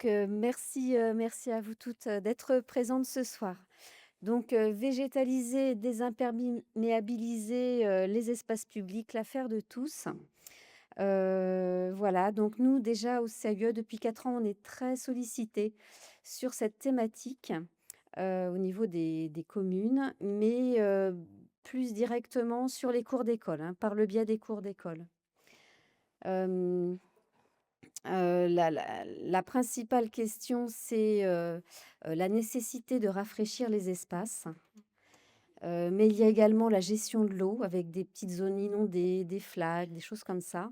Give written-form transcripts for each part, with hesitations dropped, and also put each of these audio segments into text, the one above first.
Merci à vous toutes, d'être présentes ce soir. Végétaliser, désimperméabiliser, les espaces publics, l'affaire de tous. Voilà, donc nous déjà au CAUE depuis 4 ans, on est très sollicités sur cette thématique, au niveau des communes, mais plus directement sur les cours d'école, hein, par le biais des cours d'école. Hem la principale question, c'est, la nécessité de rafraîchir les espaces, mais il y a également la gestion de l'eau avec des petites zones inondées, des flaques, des choses comme ça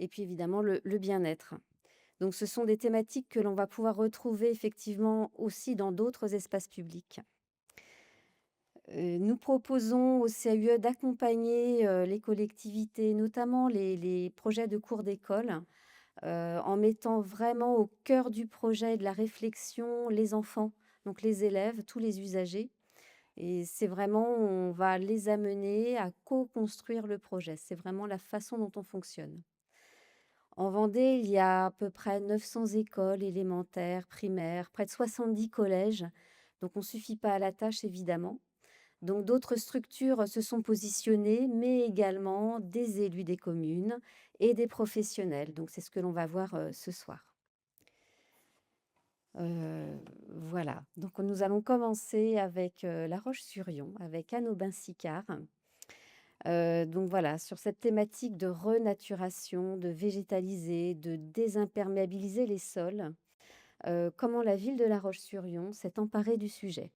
et puis évidemment le bien-être. Donc ce sont des thématiques que l'on va pouvoir retrouver effectivement aussi dans d'autres espaces publics. Nous proposons au CAUE d'accompagner, les collectivités, notamment les projets de cours d'école, en mettant vraiment au cœur du projet et de la réflexion les enfants, donc les élèves, tous les usagers et c'est vraiment on va les amener à co-construire le projet. C'est vraiment la façon dont on fonctionne. En Vendée, il y a à peu près 900 écoles élémentaires, primaires, près de 70 collèges, donc on ne suffit pas à la tâche évidemment. Donc d'autres structures se sont positionnées, mais également des élus des communes et des professionnels. Donc c'est ce que l'on va voir, ce soir. Voilà, donc nous allons commencer avec, La Roche-sur-Yon, avec Anne Aubin-Sicard. Donc voilà, sur cette thématique de renaturation, de végétaliser, de désimperméabiliser les sols, comment la ville de La Roche-sur-Yon s'est emparée du sujet.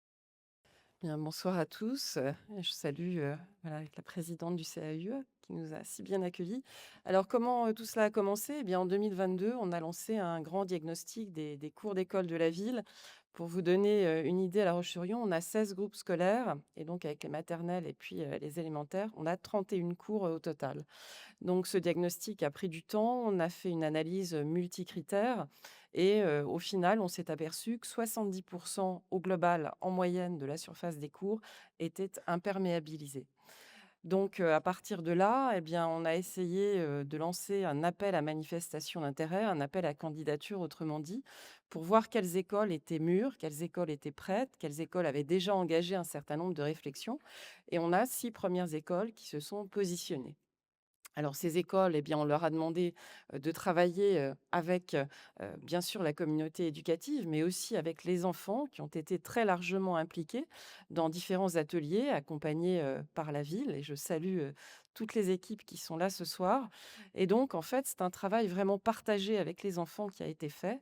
Bien, bonsoir à tous. Je salue voilà, la présidente du CAUE qui nous a si bien accueillis. Alors, comment tout cela a commencé? Eh bien, en 2022, on a lancé un grand diagnostic des cours d'école de la ville. Pour vous donner une idée, à La Roche-sur-Yon, on a 16 groupes scolaires, et donc avec les maternelles et puis les élémentaires, on a 31 cours au total. Donc ce diagnostic a pris du temps, on a fait une analyse multicritère et au final, on s'est aperçu que 70 au global, en moyenne, de la surface des cours était imperméabilisée. Donc à partir de là, eh bien, on a essayé, de lancer un appel à manifestation d'intérêt, un appel à candidature autrement dit, pour voir quelles écoles étaient mûres, quelles écoles étaient prêtes, quelles écoles avaient déjà engagé un certain nombre de réflexions et on a 6 premières écoles qui se sont positionnées. Alors ces écoles, eh bien, on leur a demandé, de travailler, avec, bien sûr la communauté éducative, mais aussi avec les enfants qui ont été très largement impliqués dans différents ateliers accompagnés, par la ville et je salue, toutes les équipes qui sont là ce soir et donc en fait, c'est un travail vraiment partagé avec les enfants qui a été fait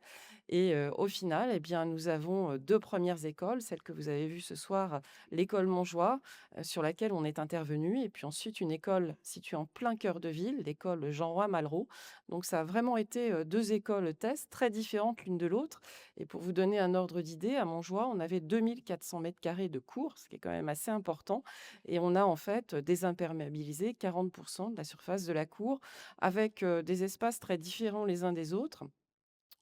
et au final, eh bien, nous avons, 2 premières écoles, celle que vous avez vue ce soir, l'école Montjoie, sur laquelle on est intervenu et puis ensuite une école située en plein cœur de ville, l'école Jean-Roy Malraux. Donc ça a vraiment été, 2 écoles test très différentes l'une de l'autre et pour vous donner un ordre d'idée, à Montjoie, on avait 2 400 carrés de cours, ce qui est quand même assez important et on a en fait, désimperméabilisé 40 de la surface de la cour avec, des espaces très différents les uns des autres.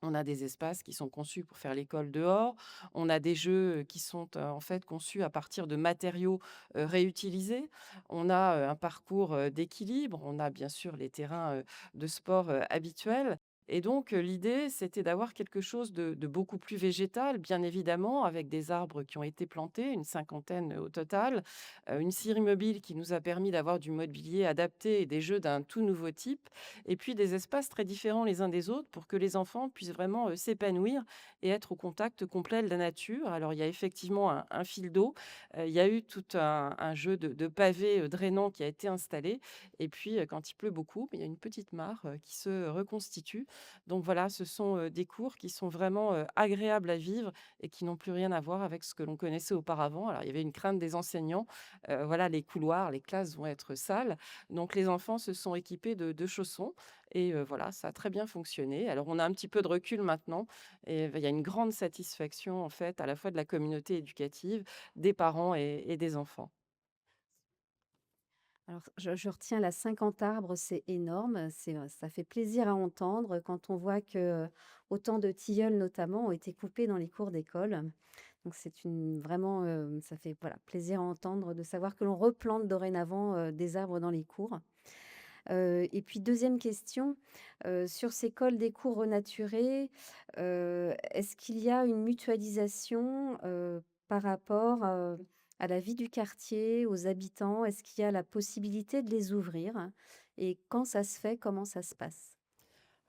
On a des espaces qui sont conçus pour faire l'école dehors. On a des jeux, qui sont, en fait conçus à partir de matériaux, réutilisés. On a, un parcours, d'équilibre. On a bien sûr les terrains, de sport, habituels et donc, l'idée, c'était d'avoir quelque chose de beaucoup plus végétal, bien évidemment, avec des arbres qui ont été plantés, une cinquantaine, au total. Une scierie mobile qui nous a permis d'avoir du mobilier adapté et des jeux d'un tout nouveau type et puis des espaces très différents les uns des autres pour que les enfants puissent vraiment, s'épanouir et être au contact complet de la nature. Alors il y a effectivement un fil d'eau, il y a eu tout un jeu de pavés, drainants qui a été installé et puis, quand il pleut beaucoup, il y a une petite mare, qui se reconstitue. Donc voilà, ce sont, des cours qui sont vraiment, agréables à vivre et qui n'ont plus rien à voir avec ce que l'on connaissait auparavant. Alors il y avait une crainte des enseignants, voilà, les couloirs, les classes vont être sales. Donc les enfants se sont équipés de chaussons et voilà, ça a très bien fonctionné. Alors on a un petit peu de recul maintenant et il y a une grande satisfaction en fait, à la fois de la communauté éducative, des parents et des enfants. Alors je retiens la 50 arbres, c'est énorme, ça fait plaisir à entendre quand on voit que, autant de tilleuls notamment ont été coupés dans les cours d'école. Donc c'est une vraiment, ça fait voilà, plaisir à entendre de savoir que l'on replante dorénavant, des arbres dans les cours. Et puis deuxième question, sur ces cols des cours renaturés, est-ce qu'il y a une mutualisation, par rapport, à la vie du quartier, aux habitants? Est-ce qu'il y a la possibilité de les ouvrir? Et quand ça se fait, comment ça se passe?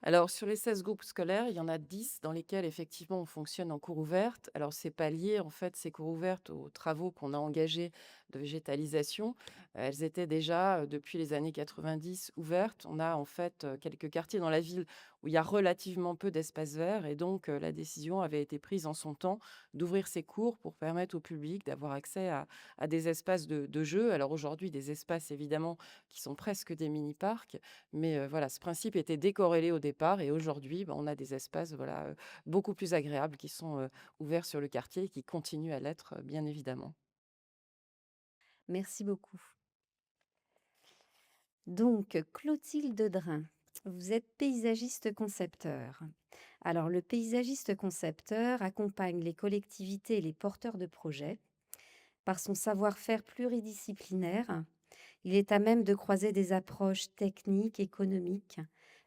Alors, sur les 16 groupes scolaires, il y en a 10 dans lesquels effectivement on fonctionne en cours ouverte. Alors, c'est pas lié en fait, ces cours ouvertes aux travaux qu'on a engagés de végétalisation. Elles étaient déjà depuis les années 90 ouvertes. On a en fait quelques quartiers dans la ville où il y a relativement peu d'espaces verts et donc la décision avait été prise en son temps d'ouvrir ces cours pour permettre au public d'avoir accès à des espaces de jeu. Alors aujourd'hui, des espaces évidemment qui sont presque des mini-parcs, mais voilà, ce principe était décorrélé au départ et aujourd'hui, on a des espaces, voilà, beaucoup plus agréables qui sont, ouverts sur le quartier et qui continuent à l'être, bien évidemment. Merci beaucoup. Donc, Clotilde Drin, vous êtes paysagiste concepteur. Alors, le paysagiste concepteur accompagne les collectivités et les porteurs de projets. Par son savoir-faire pluridisciplinaire, il est à même de croiser des approches techniques, économiques,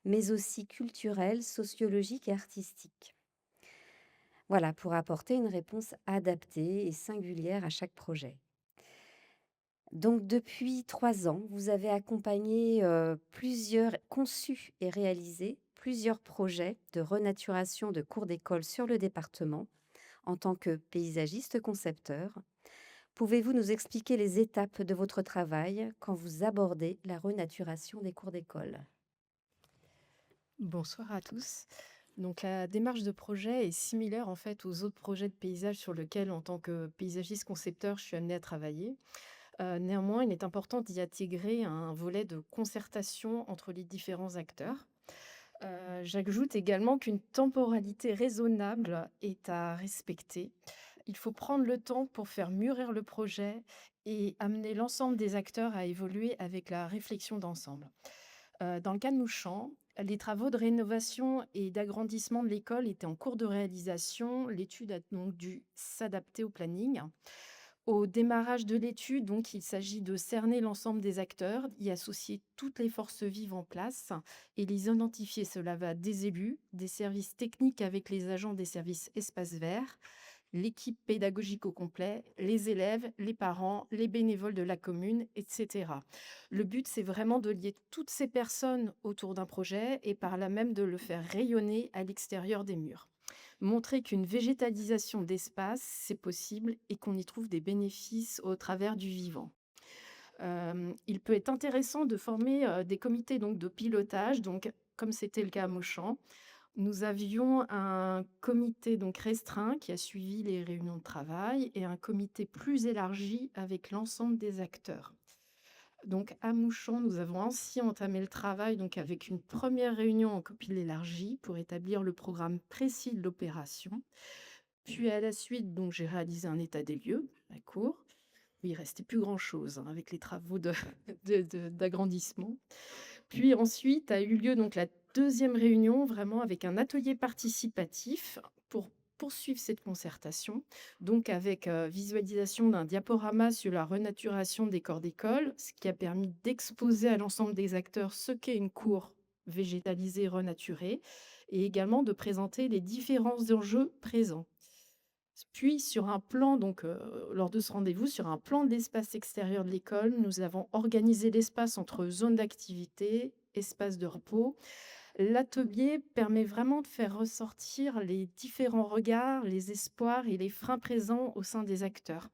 mais aussi culturelles, sociologiques et artistiques. Voilà, pour apporter une réponse adaptée et singulière à chaque projet. Donc depuis 3 ans, vous avez accompagné, conçu et réalisé plusieurs projets de renaturation de cours d'école sur le département en tant que paysagiste concepteur. Pouvez-vous nous expliquer les étapes de votre travail quand vous abordez la renaturation des cours d'école? Bonsoir à tous. Donc la démarche de projet est similaire en fait aux autres projets de paysage sur lesquels, en tant que paysagiste concepteur, je suis amenée à travailler. Néanmoins, il est important d'y intégrer un volet de concertation entre les différents acteurs. J'ajoute également qu'une temporalité raisonnable est à respecter. Il faut prendre le temps pour faire mûrir le projet et amener l'ensemble des acteurs à évoluer avec la réflexion d'ensemble. Dans le cas de Mouchamp, les travaux de rénovation et d'agrandissement de l'école étaient en cours de réalisation. L'étude a donc dû s'adapter au planning. Au démarrage de l'étude, donc, il s'agit de cerner l'ensemble des acteurs, y associer toutes les forces vives en place et les identifier. Cela va des élus, des services techniques avec les agents des services espaces verts, l'équipe pédagogique au complet, les élèves, les parents, les bénévoles de la commune, etc. Le but, c'est vraiment de lier toutes ces personnes autour d'un projet et par là même de le faire rayonner à l'extérieur des murs. Montrer qu'une végétalisation d'espace, c'est possible et qu'on y trouve des bénéfices au travers du vivant. Il peut être intéressant de former des comités donc, de pilotage, donc, comme c'était le cas à Mauchamp. Nous avions un comité donc restreint qui a suivi les réunions de travail et un comité plus élargi avec l'ensemble des acteurs. Donc à Mouchamp, nous avons ainsi entamé le travail donc avec une première réunion en copie élargie pour établir le programme précis de l'opération. Puis à la suite, donc j'ai réalisé un état des lieux, la cour. Il restait plus grand-chose hein, avec les travaux d'agrandissement. Puis ensuite a eu lieu donc la deuxième réunion, vraiment avec un atelier participatif pour poursuivre cette concertation, donc avec visualisation d'un diaporama sur la renaturation des corps d'école, ce qui a permis d'exposer à l'ensemble des acteurs ce qu'est une cour végétalisée renaturée, et également de présenter les différents enjeux présents. Puis sur un plan, donc lors de ce rendez-vous, sur un plan de l'espace extérieur de l'école, nous avons organisé l'espace entre zones d'activité, espaces de repos. L'atelier permet vraiment de faire ressortir les différents regards, les espoirs et les freins présents au sein des acteurs.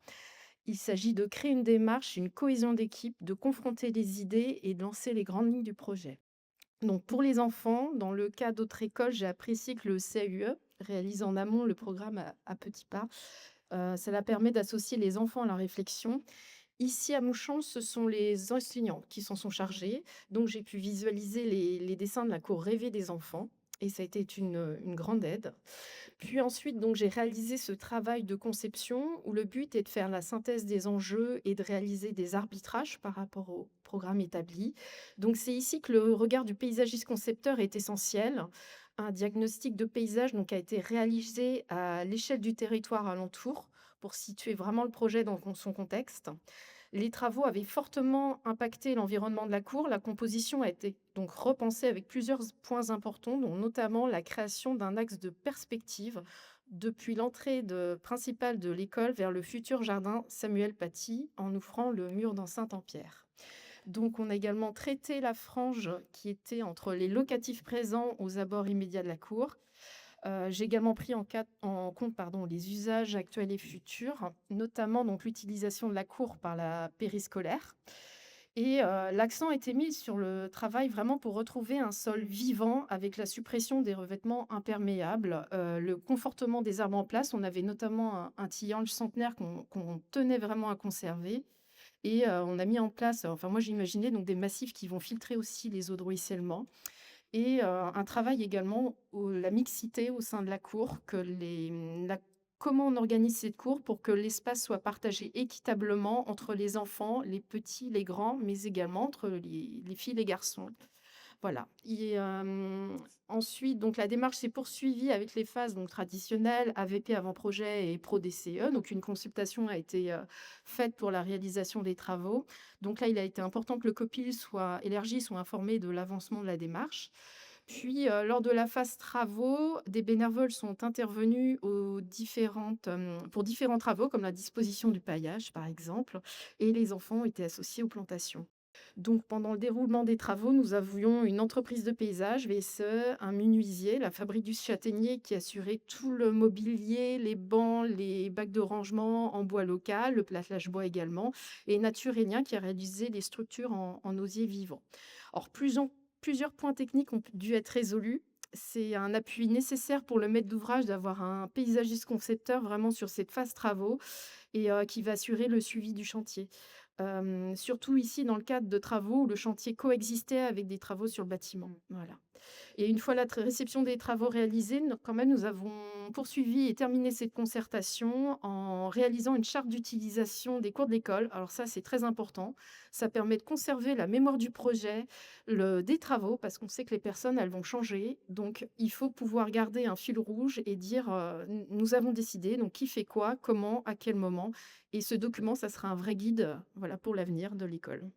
Il s'agit de créer une démarche, une cohésion d'équipe, de confronter les idées et de lancer les grandes lignes du projet. Donc pour les enfants, dans le cas d'autres écoles, j'ai apprécié que le CAUE réalise en amont le programme à petits pas. Cela permet d'associer les enfants à la réflexion. Ici, à Mouchamp, ce sont les enseignants qui s'en sont chargés. Donc, j'ai pu visualiser les dessins de la cour rêvée des enfants et ça a été une grande aide. Puis ensuite, donc, j'ai réalisé ce travail de conception où le but est de faire la synthèse des enjeux et de réaliser des arbitrages par rapport au programme établi. Donc, c'est ici que le regard du paysagiste concepteur est essentiel. Un diagnostic de paysage donc, a été réalisé à l'échelle du territoire alentour pour situer vraiment le projet dans son contexte. Les travaux avaient fortement impacté l'environnement de la cour. La composition a été donc repensée avec plusieurs points importants, dont notamment la création d'un axe de perspective depuis l'entrée principale de l'école vers le futur jardin Samuel Paty, en ouvrant le mur d'enceinte en pierre. Donc, on a également traité la frange qui était entre les locatifs présents aux abords immédiats de la cour. J'ai également pris en compte les usages actuels et futurs, notamment donc l'utilisation de la cour par la périscolaire. Et l'accent a été mis sur le travail vraiment pour retrouver un sol vivant avec la suppression des revêtements imperméables, le confortement des arbres en place. On avait notamment un tilleul centenaire qu'on tenait vraiment à conserver et on a mis en place, enfin moi j'imaginais donc des massifs qui vont filtrer aussi les eaux de ruissellement et un travail également la mixité au sein de la cour, comment on organise cette cour pour que l'espace soit partagé équitablement entre les enfants, les petits, les grands, mais également entre les filles et les garçons. Voilà. Et ensuite, donc la démarche s'est poursuivie avec les phases donc traditionnelles, AVP avant-projet et Pro-DCE. Donc une consultation a été faite pour la réalisation des travaux. Donc là, il a été important que le COPIL soit élargi, soit informé de l'avancement de la démarche. Puis, lors de la phase travaux, des bénévoles sont intervenus pour différents travaux, comme la disposition du paillage, par exemple, et les enfants étaient associés aux plantations. Donc, pendant le déroulement des travaux, nous avions une entreprise de paysage, VSE, un menuisier, la Fabrique du Châtaignier, qui assurait tout le mobilier, les bancs, les bacs de rangement en bois local, le plâtrage bois également, et Naturénien, qui a réalisé les structures en osier vivant. Or, plusieurs points techniques ont dû être résolus. C'est un appui nécessaire pour le maître d'ouvrage d'avoir un paysagiste concepteur vraiment sur cette phase travaux et qui va assurer le suivi du chantier. Surtout ici dans le cadre de travaux où le chantier coexistait avec des travaux sur le bâtiment. Voilà. Et une fois la réception des travaux réalisés, quand même, nous avons poursuivi et terminé cette concertation en réalisant une charte d'utilisation des cours de l'école. Alors ça, c'est très important. Ça permet de conserver la mémoire du projet, des travaux, parce qu'on sait que les personnes, elles vont changer. Donc, il faut pouvoir garder un fil rouge et dire, nous avons décidé, donc qui fait quoi, comment, à quel moment. Et ce document, ça sera un vrai guide, voilà, pour l'avenir de l'école.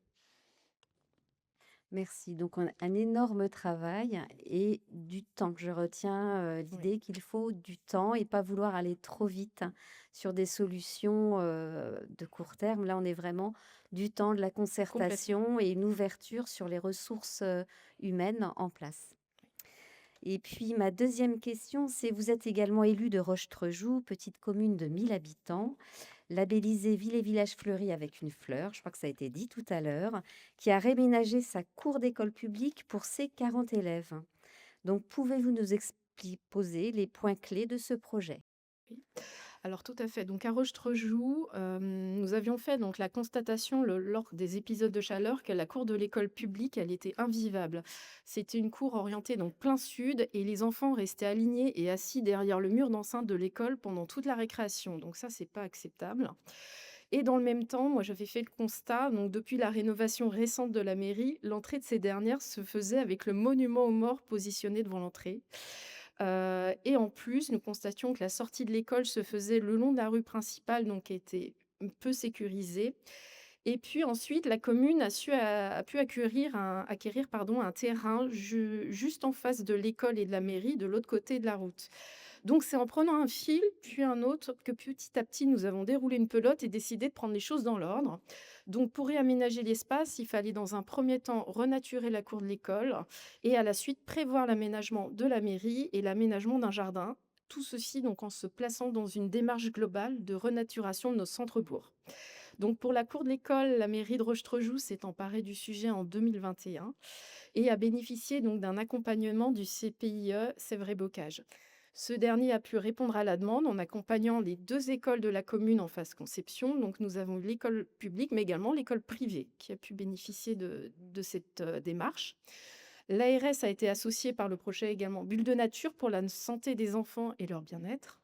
Merci. Donc un énorme travail et du temps. Je retiens, Oui, l'idée qu'il faut du temps et pas vouloir aller trop vite sur des solutions, de court terme. Là, on est vraiment du temps, de la complètement. concertation et une ouverture sur les ressources, humaines en place. Et puis ma deuxième question, c'est vous êtes également élu de Roche-Trejoux, petite commune de 1 000 habitants, labellisée Ville et Village Fleuri avec une fleur, je crois que ça a été dit tout à l'heure, qui a réménagé sa cour d'école publique pour ses 40 élèves. Donc pouvez-vous nous poser les points clés de ce projet? Oui. Alors tout à fait. Donc à Roche-Trejoux, nous avions fait donc la constatation lors des épisodes de chaleur que la cour de l'école publique, elle était invivable. C'était une cour orientée donc plein sud et les enfants restaient alignés et assis derrière le mur d'enceinte de l'école pendant toute la récréation. Donc ça, c'est pas acceptable. Et dans le même temps, moi j'avais fait le constat, donc depuis la rénovation récente de la mairie, l'entrée de ces dernières se faisait avec le monument aux morts positionné devant l'entrée. Et en plus, nous constations que la sortie de l'école se faisait le long de la rue principale, donc qui était peu sécurisée. Et puis ensuite, la commune a pu acquérir un terrain juste en face de l'école et de la mairie, de l'autre côté de la route. Donc c'est en prenant un fil, puis un autre, que petit à petit, nous avons déroulé une pelote et décidé de prendre les choses dans l'ordre. Donc pour réaménager l'espace, il fallait dans un premier temps renaturer la cour de l'école et à la suite prévoir l'aménagement de la mairie et l'aménagement d'un jardin. Tout ceci donc en se plaçant dans une démarche globale de renaturation de nos centres-bourgs. Donc pour la cour de l'école, la mairie de Roche-Trejoux s'est emparée du sujet en 2021 et a bénéficié donc d'un accompagnement du CPIE Sèvres-et-Bocage. Ce dernier a pu répondre à la demande en accompagnant les 2 écoles de la commune en phase conception. Donc nous avons eu l'école publique, mais également l'école privée qui a pu bénéficier de cette démarche. L'ARS a été associée par le projet également Bulle de nature pour la santé des enfants et leur bien-être.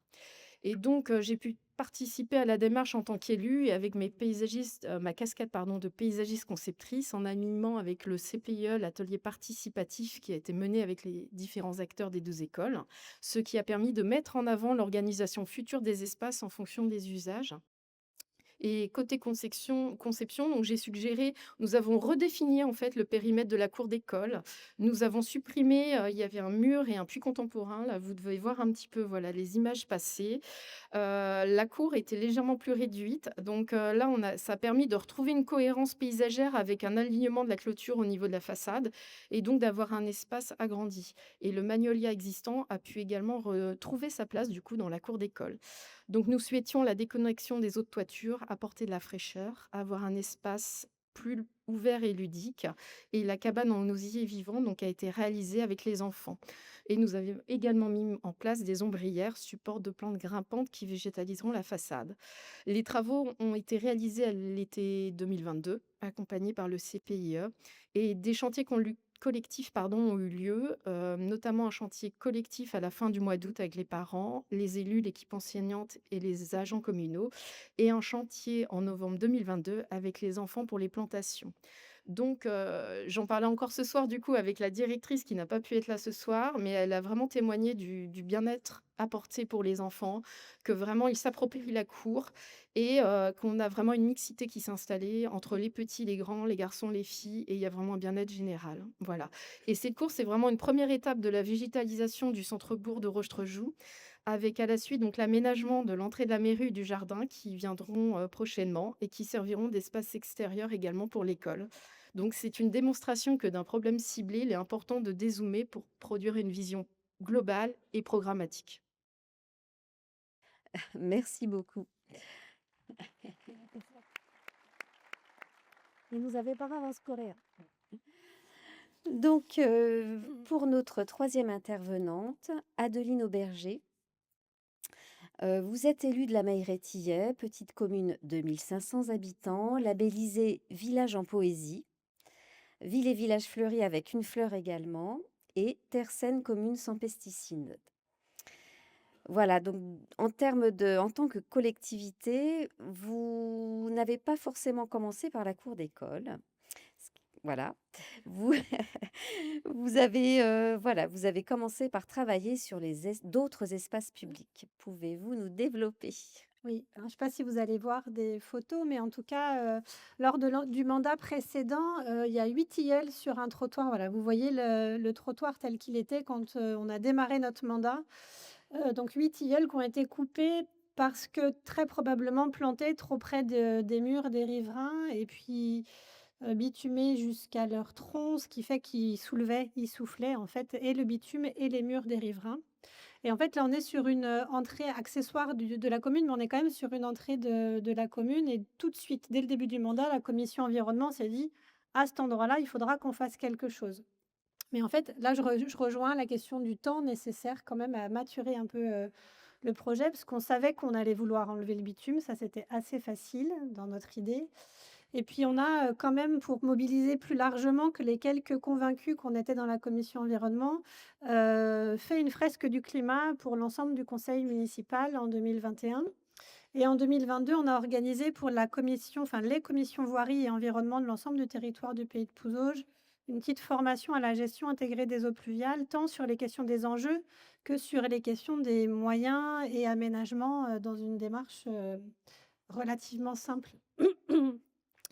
Et donc, j'ai pu participer à la démarche en tant qu'élue et avec ma casquette pardon, de paysagiste conceptrice en animant avec le CPIE l'atelier participatif qui a été mené avec les différents acteurs des 2 écoles, ce qui a permis de mettre en avant l'organisation future des espaces en fonction des usages. Et côté conception, donc j'ai suggéré nous avons redéfini en fait le périmètre de la cour d'école. Nous avons supprimé, il y avait un mur et un puits contemporain. Là, vous devez voir un petit peu, voilà, les images passées. La cour était légèrement plus réduite, donc là, ça a permis de retrouver une cohérence paysagère avec un alignement de la clôture au niveau de la façade et donc d'avoir un espace agrandi. Et le magnolia existant a pu également retrouver sa place, du coup, dans la cour d'école. Donc nous souhaitions la déconnexion des autres toitures, apporter de la fraîcheur, avoir un espace plus ouvert et ludique. Et la cabane en osier vivant donc, a été réalisée avec les enfants. Et nous avions également mis en place des ombrières, support de plantes grimpantes qui végétaliseront la façade. Les travaux ont été réalisés à l'été 2022, accompagnés par le CPIE, et des chantiers collectifs ont eu lieu, notamment un chantier collectif à la fin du mois d'août avec les parents, les élus, l'équipe enseignante et les agents communaux, et un chantier en novembre 2022 avec les enfants pour les plantations. Donc, j'en parlais encore ce soir du coup avec la directrice qui n'a pas pu être là ce soir, mais elle a vraiment témoigné du bien-être apporté pour les enfants, que vraiment ils s'approprient la cour et qu'on a vraiment une mixité qui s'est installée entre les petits, les grands, les garçons, les filles et il y a vraiment un bien-être général. Voilà. Et cette course, c'est vraiment une première étape de la végétalisation du centre-bourg de Rochetrejou, avec à la suite donc l'aménagement de l'entrée de la mairie et du jardin qui viendront prochainement et qui serviront d'espace extérieur également pour l'école. Donc c'est une démonstration que d'un problème ciblé, il est important de dézoomer pour produire une vision globale et programmatique. Merci beaucoup. Et nous avez pas avance Coréen. Donc, pour notre troisième intervenante, Adeline Auberger, vous êtes élue de la Maillerais-Tillets, petite commune de 1500 habitants, labellisée village en poésie, ville et village fleuri avec une fleur également, et terre saine commune sans pesticides. Voilà, donc en tant que collectivité, vous n'avez pas forcément commencé par la cour d'école. Voilà. Vous vous avez, voilà, vous avez commencé par travailler sur d'autres espaces publics. Pouvez-vous nous développer? Oui, alors je ne sais pas si vous allez voir des photos, mais en tout cas, lors du mandat précédent, il y a 8 tilleuls sur un trottoir. Voilà, vous voyez le trottoir tel qu'il était quand, on a démarré notre mandat. Donc 8 tilleuls qui ont été coupés parce que très probablement plantés trop près des murs des riverains et puis, bitumés jusqu'à leur tronc, ce qui fait ils soufflaient en fait et le bitume et les murs des riverains. Et en fait, là, on est sur une, entrée accessoire de la commune, mais on est quand même sur une entrée de la commune et tout de suite, dès le début du mandat, la commission environnement s'est dit: «À cet endroit-là, il faudra qu'on fasse quelque chose». Mais en fait, là, je rejoins la question du temps nécessaire quand même à maturer un peu, le projet, parce qu'on savait qu'on allait vouloir enlever le bitume. Ça, c'était assez facile dans notre idée. Et puis on a, quand même pour mobiliser plus largement que les quelques convaincus qu'on était dans la commission environnement, fait une fresque du climat pour l'ensemble du conseil municipal en 2021. Et en 2022, on a organisé pour la commission enfin les commissions voirie et environnement de l'ensemble du territoire du pays de Pouzauges, une petite formation à la gestion intégrée des eaux pluviales, tant sur les questions des enjeux que sur les questions des moyens et aménagements, dans une démarche, relativement simple.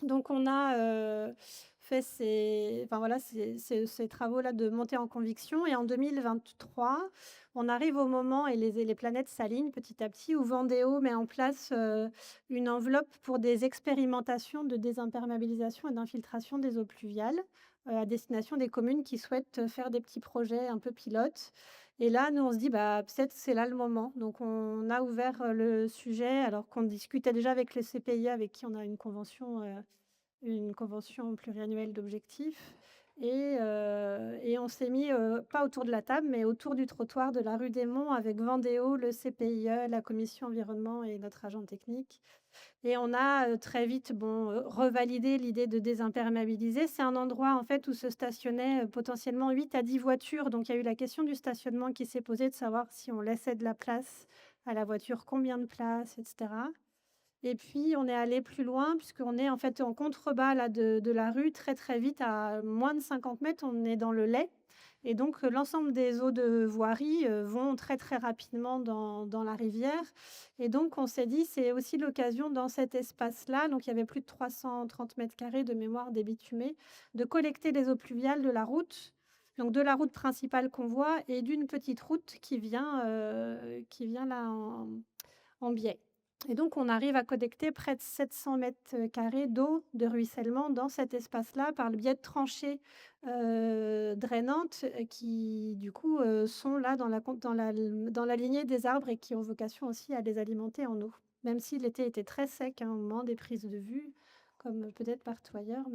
Donc on a, fait ces travaux-là de montée en conviction et en 2023, on arrive au moment et les planètes s'alignent petit à petit où Vendéo met en place, une enveloppe pour des expérimentations de désimperméabilisation et d'infiltration des eaux pluviales, à destination des communes qui souhaitent, faire des petits projets un peu pilotes. Et là, nous, on se dit: «Bah, peut-être c'est là le moment». Donc on a ouvert, le sujet alors qu'on discutait déjà avec les CPIE avec qui on a une convention pluriannuelle d'objectifs et on s'est mis, pas autour de la table, mais autour du trottoir de la rue des Monts avec Vendéo, le CPIE, la commission environnement et notre agent technique et on a, très vite, revalidé l'idée de désimperméabiliser. C'est un endroit, en fait, où se stationnaient, potentiellement 8 à 10 voitures, donc il y a eu la question du stationnement qui s'est posée, de savoir si on laissait de la place à la voiture, combien de place et cetera. Et puis, on est allé plus loin puisqu'on est, en fait, en contrebas là de la rue très, très vite à moins de 50 mètres, on est dans le Lay et donc l'ensemble des eaux de voirie, vont très, très rapidement dans la rivière, et donc on s'est dit: «C'est aussi l'occasion dans cet espace-là», donc il y avait plus de 330 carrés de mémoire débitumés, de collecter les eaux pluviales de la route, donc de la route principale qu'on voit et d'une petite route qui vient là en biais, et donc on arrive à collecter près de 700 carrés d'eau de ruissellement dans cet espace-là par le biais de tranchées, drainantes, qui du coup, sont là dans la lignée des arbres et qui ont vocation aussi à les alimenter en eau. Même si l'été était très sec, hein, au moment des prises de vue, comme peut-être partout ailleurs,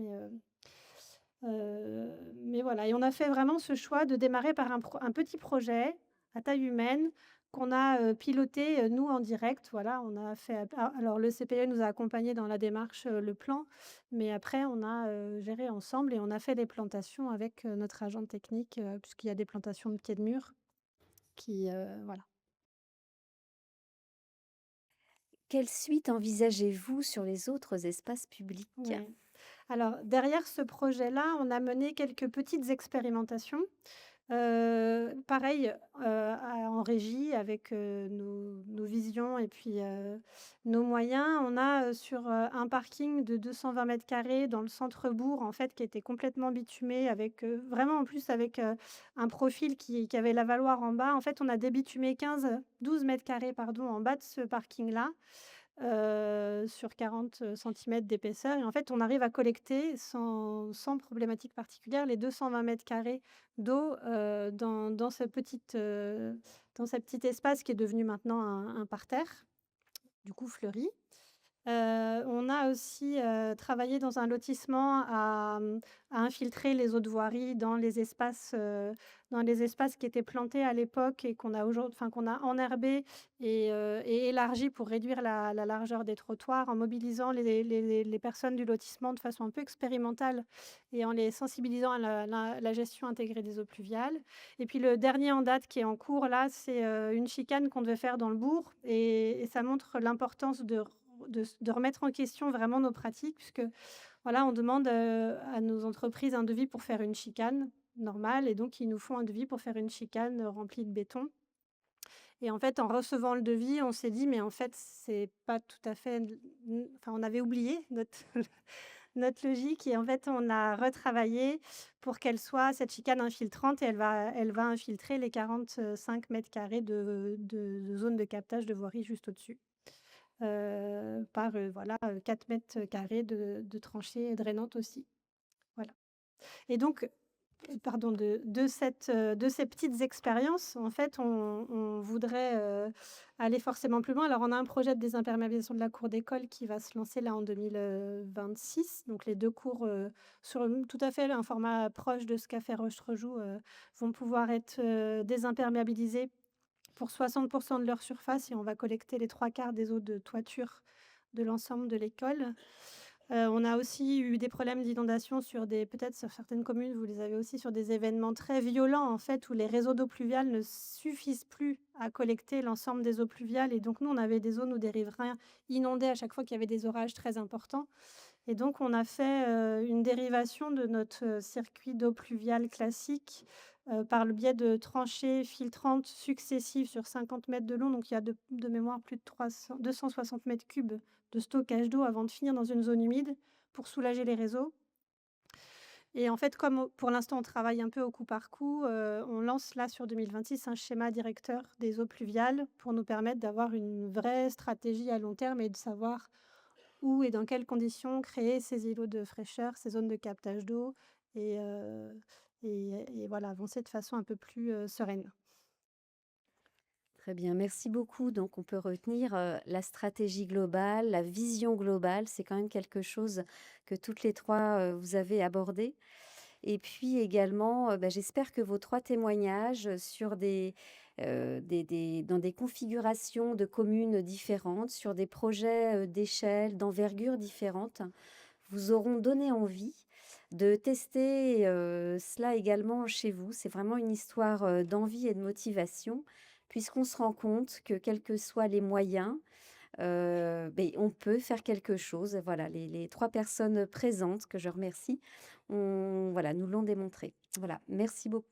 mais voilà, et on a fait vraiment ce choix de démarrer par un petit projet à taille humaine qu'on a, piloté, nous en direct. Voilà, on a fait alors le CPE nous a accompagnés dans la démarche, le plan, mais après on a, géré ensemble et on a fait les plantations avec, notre agent technique, puisqu'il y a des plantations de pieds de mur voilà. Quelle suite envisagez-vous sur les autres espaces publics? Ouais. Alors derrière ce projet-là, on a mené quelques petites expérimentations. Pareil, en régie avec, nos visions et puis, nos moyens. On a, sur, un parking de 220 carrés dans le centre-bourg, en fait, qui était complètement bitumé avec, vraiment en plus avec, un profil qui avait la Valoir en bas. En fait, on a débitumé 12 carrés pardon, en bas de ce parking-là, sur 40 centimètres d'épaisseur, et en fait, on arrive à collecter sans problématique particulière les 220 carrés d'eau, dans ce petit espace qui est devenu maintenant un parterre, du coup fleuri. On a aussi, travaillé dans un lotissement à infiltrer les eaux de voirie dans les espaces qui étaient plantés à l'époque et qu'on a enherbés et élargis pour réduire la largeur des trottoirs en mobilisant les personnes du lotissement de façon un peu expérimentale et en les sensibilisant à la gestion intégrée des eaux pluviales. Et puis le dernier en date qui est en cours là, c'est, une chicane qu'on devait faire dans le bourg, et ça montre l'importance de remettre en question vraiment nos pratiques, puisque voilà, on demande, à nos entreprises un devis pour faire une chicane normale, et donc ils nous font un devis pour faire une chicane, remplie de béton, et en fait, en recevant le devis, on s'est dit: «Mais en fait, c'est pas tout à fait enfin, on avait oublié notre notre logique, et en fait, on a retravaillé pour qu'elle soit cette chicane infiltrante, et elle va infiltrer les 45 carrés de zone de captage de voirie juste au-dessus. Par, voilà, 4 carrés de tranchées drainantes aussi. Voilà, et donc, pardon, de ces petites expériences, en fait, on voudrait, aller forcément plus loin. Alors, on a un projet de désimperméabilisation de la cour d'école qui va se lancer là en 2026. Donc les 2 cours, sur, tout à fait un format proche de ce qu'a fait Roche-Rejoux, vont pouvoir être, désimperméabilisées pour 60 de leur surface, et on va collecter les 3/4 des eaux de toiture de l'ensemble de l'école. On a aussi eu des problèmes d'inondation peut-être sur certaines communes, vous les avez aussi, sur des événements très violents, en fait, où les réseaux d'eau pluviale ne suffisent plus à collecter l'ensemble des eaux pluviales, et donc nous, on avait des zones où des riverains inondaient à chaque fois qu'il y avait des orages très importants, et donc on a fait, une dérivation de notre, circuit d'eau pluviale classique, par le biais de tranchées filtrantes successives sur 50 mètres de long. Donc il y a de mémoire plus de 260 mètres cubes de stockage d'eau avant de finir dans une zone humide pour soulager les réseaux, et en fait, comme pour l'instant on travaille un peu au coup par coup, on lance là sur 2026 un schéma directeur des eaux pluviales pour nous permettre d'avoir une vraie stratégie à long terme et de savoir où et dans quelles conditions créer ces îlots de fraîcheur, ces zones de captage d'eau, et voilà, avancer de façon un peu plus, sereine. Très bien, merci beaucoup. Donc, on peut retenir la stratégie globale, la vision globale. C'est quand même quelque chose que toutes les trois, vous avez abordé. Et puis également, j'espère que vos trois témoignages sur dans des configurations de communes différentes, sur des projets d'échelle, d'envergure différentes, vous auront donné envie de tester cela également chez vous. C'est vraiment une histoire d'envie et de motivation, puisqu'on se rend compte que quels que soient les moyens, on peut faire quelque chose. Voilà, les 3 personnes présentes, que je remercie, voilà, nous l'ont démontré. Voilà, merci beaucoup.